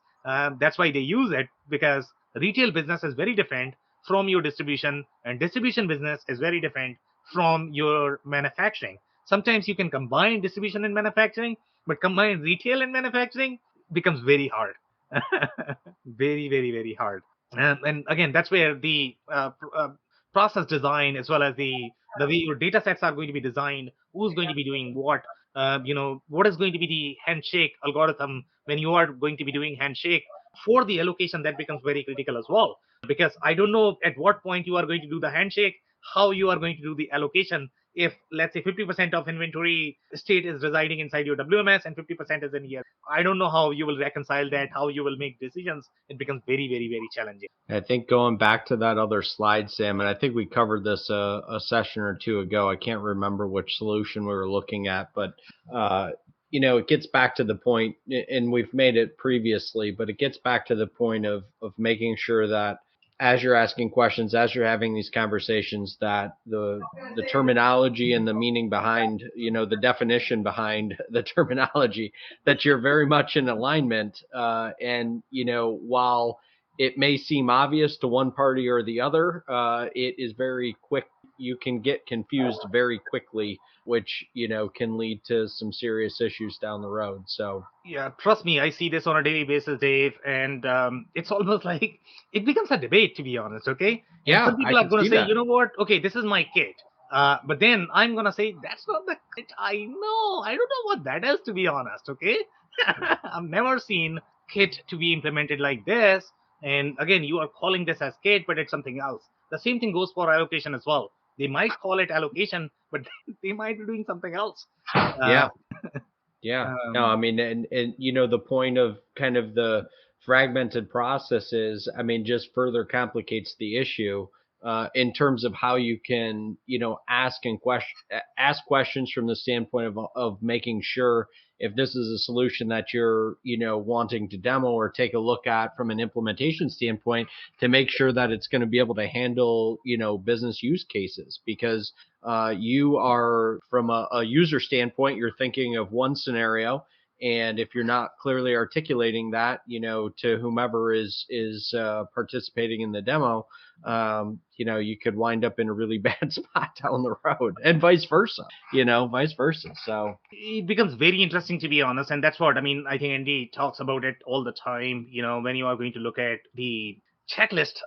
That's why they use it, because retail business is very different from your distribution, and distribution business is very different from your manufacturing. Sometimes you can combine distribution and manufacturing, but combine retail and manufacturing becomes very hard. Very, very, very hard. And again, that's where the process design, as well as the way your data sets are going to be designed, who's going to be doing what, what is going to be the handshake algorithm when you are going to be doing handshake for the allocation, that becomes very critical as well. Because I don't know at what point you are going to do the handshake, how you are going to do the allocation. If, let's say, 50% of inventory state is residing inside your WMS and 50% is in here, I don't know how you will reconcile that, how you will make decisions. It becomes very, very, very challenging. I think going back to that other slide, Sam, and I think we covered this a session or two ago. I can't remember which solution we were looking at, but it gets back to the point, and we've made it previously, but it gets back to the point of making sure that as you're asking questions, as you're having these conversations, that the terminology and the meaning behind, the definition behind the terminology, that you're very much in alignment. And while it may seem obvious to one party or the other, it is very quick. You can get confused very quickly, which can lead to some serious issues down the road. So yeah, trust me, I see this on a daily basis, Dave, and it's almost like it becomes a debate, to be honest. Okay, yeah, some people are going to say, you know what? Okay, this is my kit. But then I'm going to say, that's not the kit I know. I don't know what that is, to be honest. Okay, I've never seen kit to be implemented like this. And again, you are calling this as kit, but it's something else. The same thing goes for allocation as well. They might call it allocation, but they might be doing something else. Yeah. Yeah. No, I mean, and the point of kind of the fragmented processes, I mean, just further complicates the issue in terms of how you can, ask questions from the standpoint of making sure if this is a solution that you're, wanting to demo or take a look at from an implementation standpoint, to make sure that it's going to be able to handle, business use cases. Because you are, from a user standpoint, you're thinking of one scenario, And if you're not clearly articulating that, to whomever is participating in the demo, you could wind up in a really bad spot down the road, and vice versa. So it becomes very interesting, to be honest, and that's what I mean. I think Andy talks about it all the time. When you are going to look at the checklist,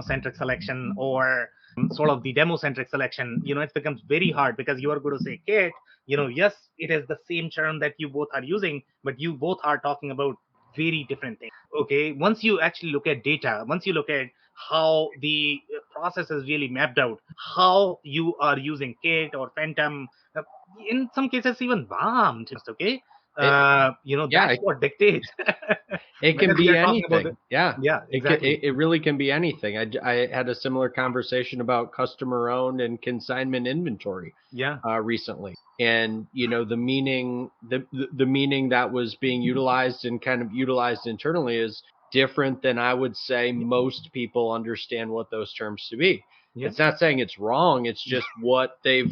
centric selection, or sort of the demo centric selection, it becomes very hard, because you are going to say, Kate, yes, it is the same term that you both are using, but you both are talking about very different things. Okay, once you actually look at data, once you look at how the process is really mapped out, how you are using Kate or Phantom, in some cases even BAM, okay, that's what dictates. It can be anything. Yeah, exactly. It really can be anything. I had a similar conversation about customer-owned and consignment inventory. Recently, and the meaning that was being utilized and kind of utilized internally is different than I would say most people understand what those terms to be. It's not saying it's wrong. It's just what they've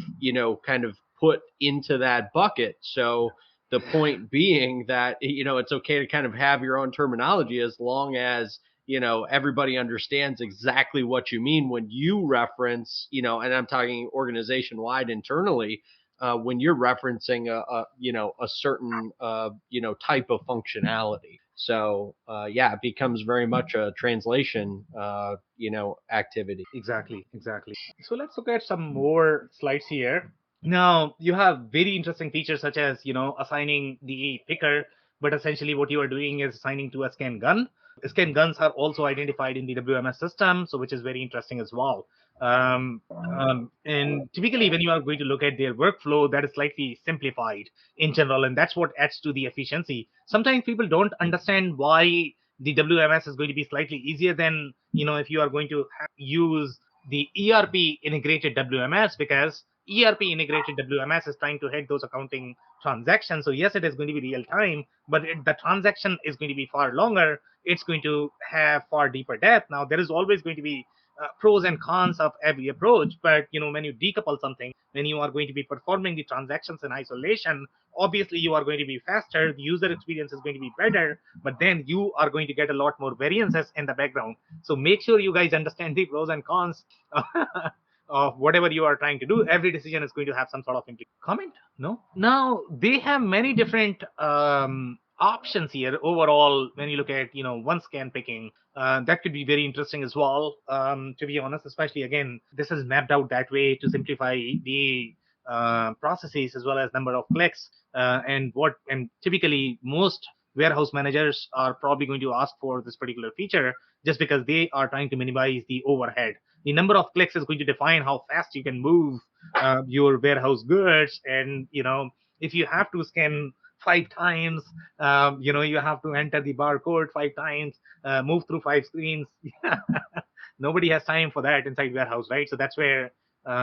kind of put into that bucket. So the point being that, it's okay to kind of have your own terminology, as long as, everybody understands exactly what you mean when you reference, and I'm talking organization wide internally, when you're referencing a certain, type of functionality. So, it becomes very much a translation, activity. Exactly. So let's look at some more slides here. Now, you have very interesting features such as, assigning the picker, but essentially what you are doing is assigning to a scan gun. Scan guns are also identified in the WMS system, so which is very interesting as well. And typically when you are going to look at their workflow, that is slightly simplified in general, and that's what adds to the efficiency. Sometimes people don't understand why the WMS is going to be slightly easier than, if you are going to use the ERP integrated WMS, because ERP integrated WMS is trying to head those accounting transactions. So yes, it is going to be real time, but the transaction is going to be far longer. It's going to have far deeper depth. Now, there is always going to be pros and cons of every approach, but when you decouple something, when you are going to be performing the transactions in isolation, obviously you are going to be faster, the user experience is going to be better, but then you are going to get a lot more variances in the background. So make sure you guys understand the pros and cons of whatever you are trying to do. Every decision is going to have some sort of comment. No, now they have many different options here overall. When you look at one scan picking, that could be very interesting as well, to be honest, especially again, this is mapped out that way to simplify the processes as well as number of clicks, and typically most warehouse managers are probably going to ask for this particular feature, just because they are trying to minimize the overhead. The number of clicks is going to define how fast you can move your warehouse goods. And if you have to scan 5 times, you have to enter the barcode 5 times, move through 5 screens. Nobody has time for that inside warehouse, right? So that's where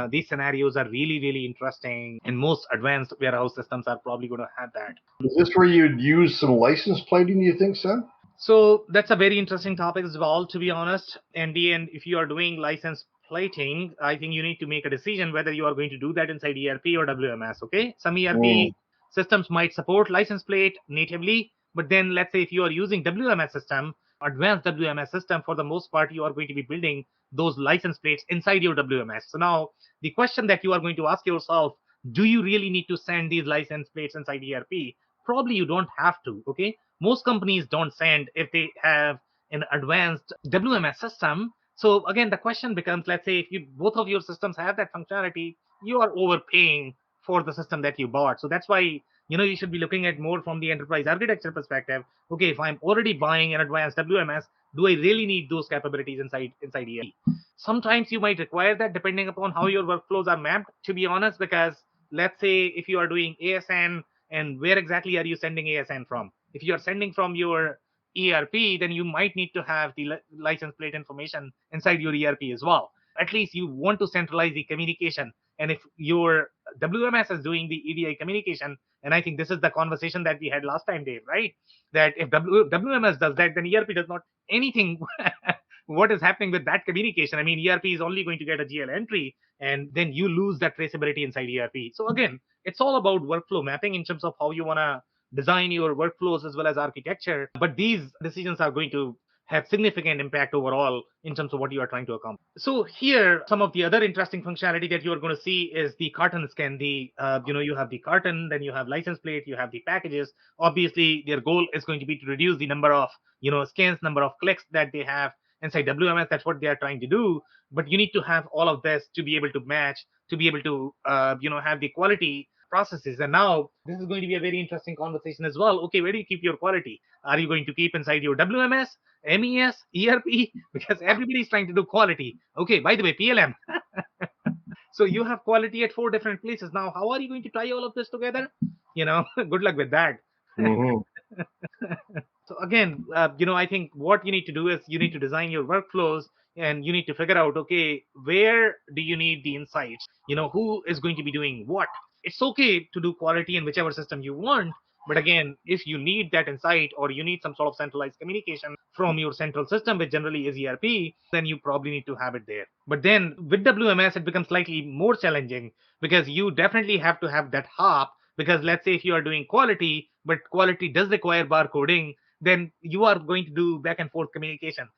these scenarios are really, really interesting, and most advanced warehouse systems are probably going to have that. Is this where you'd use some license plating, do you think, Sam? So that's a very interesting topic as well, to be honest, Andy. And if you are doing license plating, I think you need to make a decision whether you are going to do that inside ERP or WMS. Okay, some ERP systems might support license plate natively, but then let's say if you are using WMS system, advanced WMS system, for the most part you are going to be building those license plates inside your WMS. So now the question that you are going to ask yourself, do you really need to send these license plates inside ERP? Probably you don't have to. Okay, most companies don't send if they have an advanced WMS system. So again, the question becomes, let's say if both of your systems have that functionality, you are overpaying for the system that you bought. So that's why you should be looking at more from the enterprise architecture perspective. Okay, if I'm already buying an advanced WMS, do I really need those capabilities inside ERP? Sometimes you might require that, depending upon how your workflows are mapped, to be honest, because let's say if you are doing ASN, and where exactly are you sending ASN from? If you are sending from your ERP, then you might need to have the license plate information inside your ERP as well. At least you want to centralize the communication. And if your WMS is doing the EDI communication, and I think this is the conversation that we had last time, Dave, right? That if WMS does that, then ERP does not anything. What is happening with that communication? I mean, ERP is only going to get a GL entry, and then you lose that traceability inside ERP. So again, it's all about workflow mapping in terms of how you want to design your workflows as well as architecture. But these decisions are going to have significant impact overall in terms of what you are trying to accomplish. So here, some of the other interesting functionality that you are going to see is the carton scan. You have the carton, then you have license plate, you have the packages. Obviously, their goal is going to be to reduce the number of scans, number of clicks that they have inside WMS. That's what they are trying to do. But you need to have all of this to be able to match, to be able to have the quality processes. And now this is going to be a very interesting conversation as well. Okay, where do you keep your quality? Are you going to keep inside your WMS, MES, ERP? Because everybody's trying to do quality. Okay, by the way, PLM. So you have quality at 4 different places. Now, how are you going to tie all of this together? Good luck with that. Mm-hmm. So again, I think what you need to do is you need to design your workflows, and you need to figure out, okay, where do you need the insights? Who is going to be doing what? It's okay to do quality in whichever system you want. But again, if you need that insight, or you need some sort of centralized communication from your central system, which generally is ERP, then you probably need to have it there. But then with WMS, it becomes slightly more challenging, because you definitely have to have that hop. Because let's say if you are doing quality, but quality does require barcoding, then you are going to do back and forth communication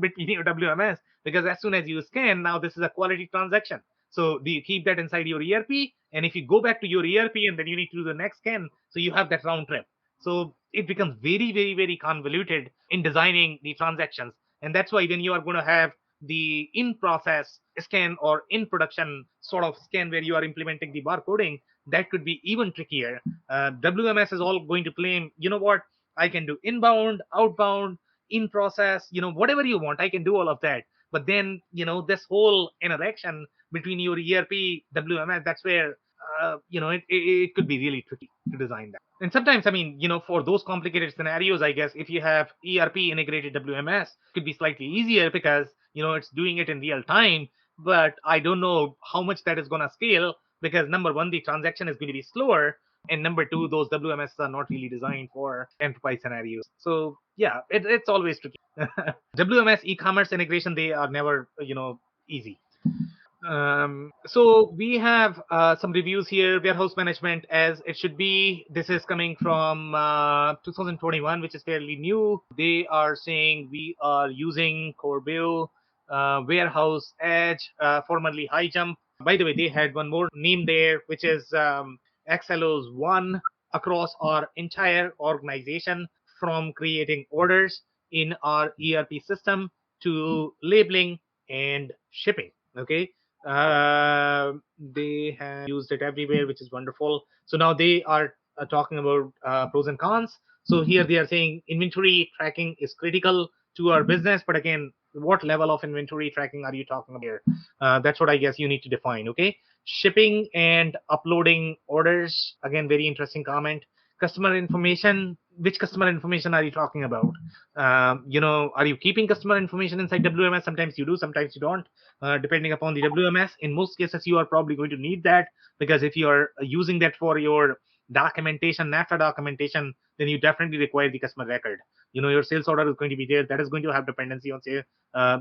between your WMS, because as soon as you scan, now this is a quality transaction. So do you keep that inside your ERP? And if you go back to your ERP and then you need to do the next scan, so you have that round trip. So it becomes very, very, very convoluted in designing the transactions. And that's why when you are going to have the in-process scan or in-production sort of scan where you are implementing the barcoding, that could be even trickier. WMS is all going to claim, what, I can do inbound, outbound, in process, whatever you want, I can do all of that. But then, this whole interaction between your ERP, WMS, that's where, it could be really tricky to design that. And sometimes, for those complicated scenarios, I guess if you have ERP integrated WMS, it could be slightly easier because, it's doing it in real time. But I don't know how much that is going to scale, because number one, the transaction is going to be slower. And number two, those WMS are not really designed for enterprise scenarios. So yeah, it's always tricky. WMS e-commerce integration, they are never, easy. So we have some reviews here. Warehouse management as it should be. This is coming from 2021, which is fairly new. They are saying we are using Korber, Warehouse Edge, formerly High Jump. By the way, they had one more name there, which is XLO's one across our entire organization, from creating orders in our ERP system to labeling and shipping. Okay. They have used it everywhere, which is wonderful. So now they are talking about pros and cons. So here they are saying inventory tracking is critical to our business. But again, what level of inventory tracking are you talking about here? That's what I guess you need to define. Okay. Shipping and uploading orders. Again, very interesting comment. Customer information. Which customer information are you talking about? Are you keeping customer information inside WMS? Sometimes you do, sometimes you don't, depending upon the WMS. In most cases, you are probably going to need that, because if you are using that for your documentation, NAFTA documentation, then you definitely require the customer record. Your sales order is going to be there. That is going to have dependency on, say,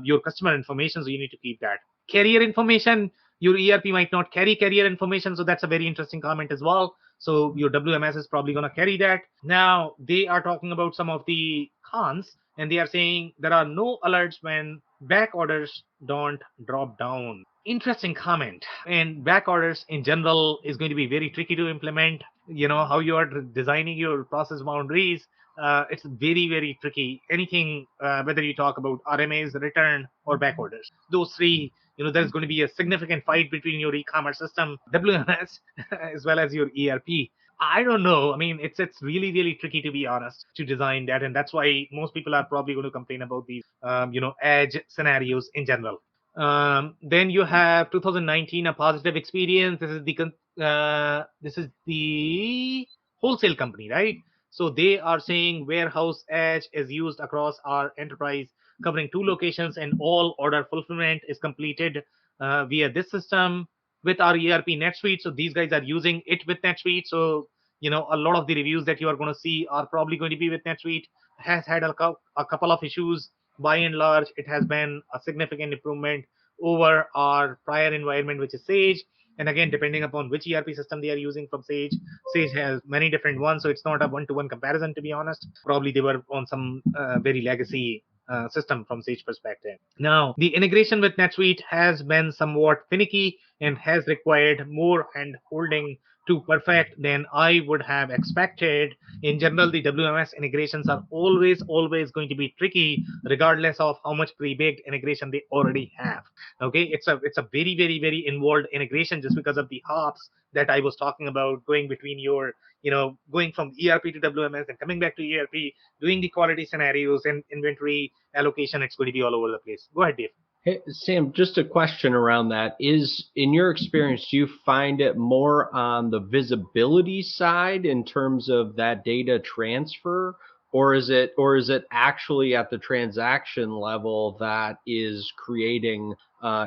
your customer information. So you need to keep that. Carrier information. Your ERP might not carry carrier information. So that's a very interesting comment as well. So your WMS is probably going to carry that. Now, they are talking about some of the cons, and they are saying there are no alerts when back orders don't drop down. Interesting comment. And back orders in general is going to be very tricky to implement. How you are designing your process boundaries. It's very, very tricky. Anything, whether you talk about RMAs, return, or back orders, those three, there's going to be a significant fight between your e-commerce system, WMS, as well as your ERP. I don't know. It's really, really tricky, to be honest, to design that. And that's why most people are probably going to complain about these, edge scenarios in general. Then you have 2019, a positive experience. This is the wholesale company, right? So they are saying Warehouse Edge is used across our enterprise, covering 2 locations, and all order fulfillment is completed via this system with our ERP NetSuite. So these guys are using it with NetSuite. So, a lot of the reviews that you are going to see are probably going to be with NetSuite. Has had a couple of issues. By and large, it has been a significant improvement over our prior environment, which is Sage. And again, depending upon which ERP system they are using from Sage has many different ones, so it's not a one-to-one comparison, to be honest. Probably they were on some very legacy system from Sage perspective. Now, the integration with NetSuite has been somewhat finicky and has required more hand holding to perfect than I would have expected. In general, the WMS integrations are always going to be tricky, regardless of how much pre-baked integration they already have. Okay, it's a very involved integration, just because of the hops that I was talking about, going between your, going from ERP to WMS and coming back to ERP, doing the quality scenarios and inventory allocation. It's going to be all over the place. Go ahead, Dave. Hey, Sam, just a question around that. Is, in your experience, do you find it more on the visibility side in terms of that data transfer, or is it actually at the transaction level that is creating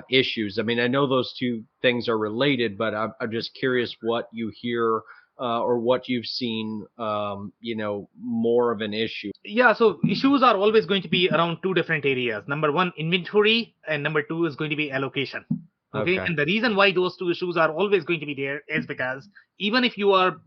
issues? I mean, I know those two things are related, but I'm just curious what you hear or what you've seen, more of an issue. Yeah, so issues are always going to be around two different areas. Number one, inventory, and number two is going to be allocation. Okay. And the reason why those two issues are always going to be there is because even if you are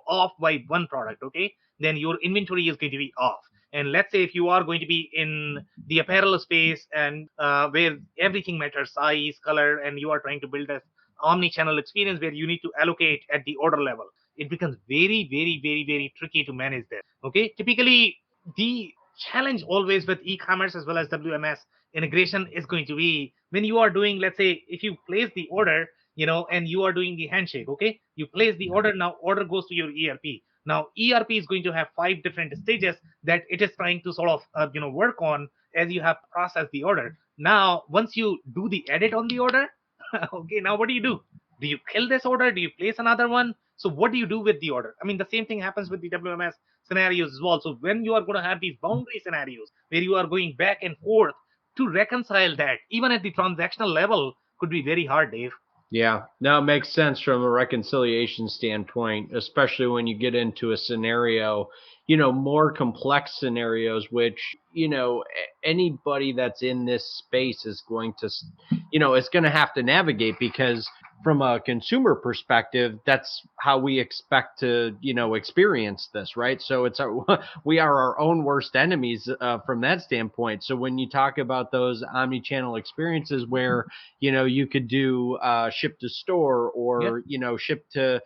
off by one product, okay, then your inventory is going to be off. And let's say if you are going to be in the apparel space and where everything matters, size, color, and you are trying to build a omni-channel experience where you need to allocate at the order level, it becomes very tricky to manage that. Okay, typically the challenge always with e-commerce as well as WMS integration is going to be when you are doing, let's say, if you place the order, and you are doing the handshake. Okay, you place the order, now order goes to your ERP. Now ERP is going to have 5 different stages that it is trying to sort of work on as you have processed the order. Now once you do the edit on the order, okay, now what do you do? Do you kill this order? Do you place another one? So what do you do with the order? I mean, the same thing happens with the WMS scenarios as well. So when you are going to have these boundary scenarios where you are going back and forth, to reconcile that, even at the transactional level, could be very hard, Dave. Yeah, no, it makes sense from a reconciliation standpoint, especially when you get into a scenario, more complex scenarios, which, anybody that's in this space is going to, is going to have to navigate, because from a consumer perspective, that's how we expect to, experience this, right? So we are our own worst enemies from that standpoint. So when you talk about those omni-channel experiences where, you could do ship to store or, ship to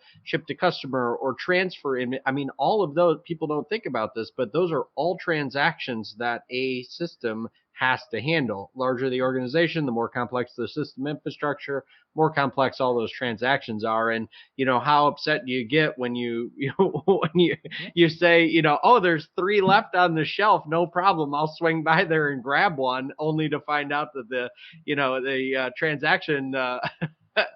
customer or transfer in, I mean, all of those, people don't think about this, but those are all transactions that a system has to handle. Larger the organization, the more complex the system infrastructure, more complex all those transactions are. And how upset do you get when you you say, oh, there's 3 left on the shelf, no problem, I'll swing by there and grab one, only to find out that the transaction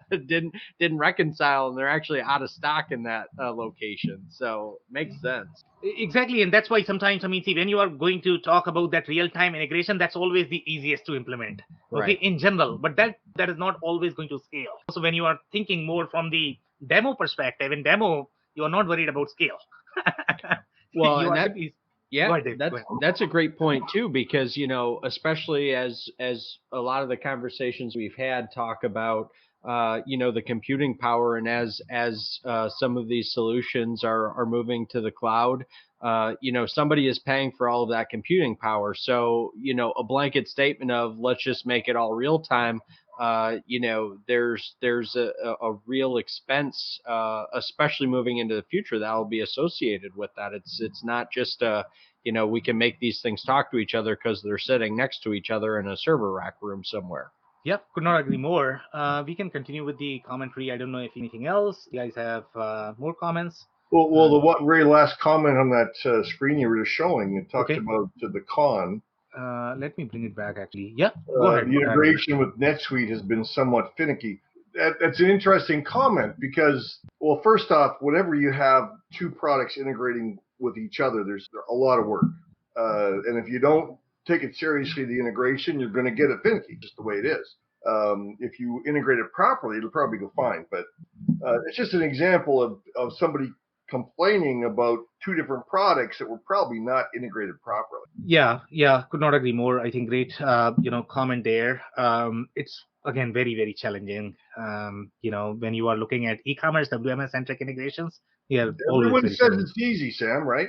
didn't reconcile and they're actually out of stock in that location. So makes sense. Exactly. And that's why sometimes, see, when you are going to talk about that real-time integration, that's always the easiest to implement, okay, right, in general. But that is not always going to scale. So when you are thinking more from the demo perspective, in demo, you're not worried about scale. Well, that's a great point too, because, especially as a lot of the conversations we've had talk about, the computing power, and as some of these solutions are moving to the cloud, somebody is paying for all of that computing power. So, a blanket statement of let's just make it all real time, there's a real expense, especially moving into the future, that will be associated with that. It's not just we can make these things talk to each other because they're sitting next to each other in a server rack room somewhere. Yep, could not agree more. We can continue with the commentary. I don't know if anything else. You guys have more comments? Well, the very last comment on that screen you were just showing, it talked about the con. Let me bring it back, actually. Yeah, go ahead. The integration with NetSuite has been somewhat finicky. That's an interesting comment because, well, first off, whenever you have 2 products integrating with each other, there's a lot of work. And if you don't take it seriously, the integration, you're going to get it finicky, just the way it is. If you integrate it properly, it'll probably go fine. But it's just an example of somebody complaining about 2 different products that were probably not integrated properly. Yeah, could not agree more. I think great, comment there. It's again, very, very challenging. When you are looking at e-commerce, WMS-centric integrations, Everyone always says it's easy, Sam, right?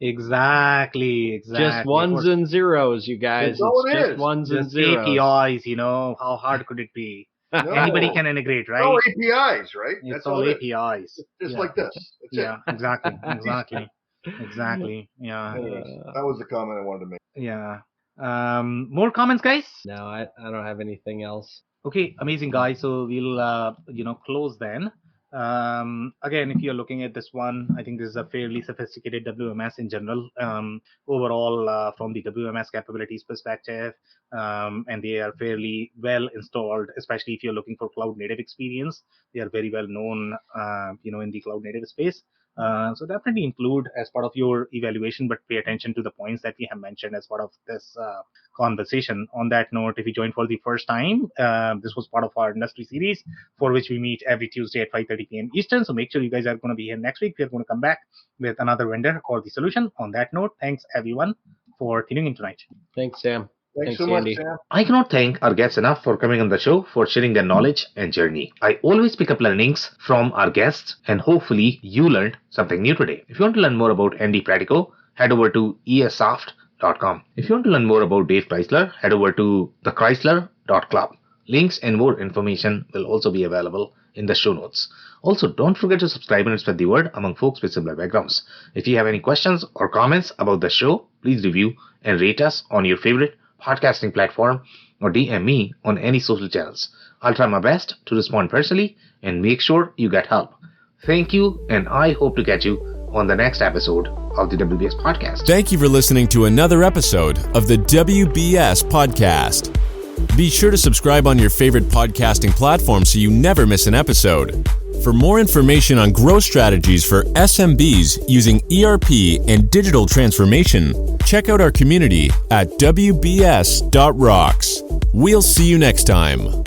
Exactly. Just ones and zeros, you guys. That's all It's it just is. ones and Just zeros. APIs, how hard could it be? No. Anybody can integrate, right? No APIs, right? It's That's all it is. APIs. Just Yeah. like this. That's Yeah, it. exactly. Yeah. That was the comment I wanted to make. Yeah. More comments, guys? No, I don't have anything else. Okay, amazing, guys. So we'll close then. Again, if you're looking at this one, I think this is a fairly sophisticated WMS in general. Overall, from the WMS capabilities perspective, and they are fairly well installed, especially if you're looking for cloud native experience. They are very well known, in the cloud native space. So definitely include as part of your evaluation, but pay attention to the points that we have mentioned as part of this conversation. On that note, if you joined for the first time, this was part of our industry series for which we meet every Tuesday at 5:30 p.m. Eastern. So make sure you guys are going to be here next week. We're going to come back with another vendor or the solution. On that note, thanks everyone for tuning in tonight. Thanks, Sam. Thanks so much, Andy. Sam. I cannot thank our guests enough for coming on the show, for sharing their knowledge and journey. I always pick up learnings from our guests, and hopefully you learned something new today. If you want to learn more about Andy Pratico, head over to essoft.com. If you want to learn more about Dave Chrysler, head over to thechrysler.club. Links and more information will also be available in the show notes. Also, don't forget to subscribe and spread the word among folks with similar backgrounds. If you have any questions or comments about the show, please review and rate us on your favorite podcasting platform or DM me on any social channels. I'll try my best to respond personally and make sure you get help. Thank you, and I hope to catch you on the next episode of the WBS Podcast. Thank you for listening to another episode of the WBS Podcast. Be sure to subscribe on your favorite podcasting platform so you never miss an episode. For more information on growth strategies for SMBs using ERP and digital transformation, check out our community at WBS.rocks. We'll see you next time.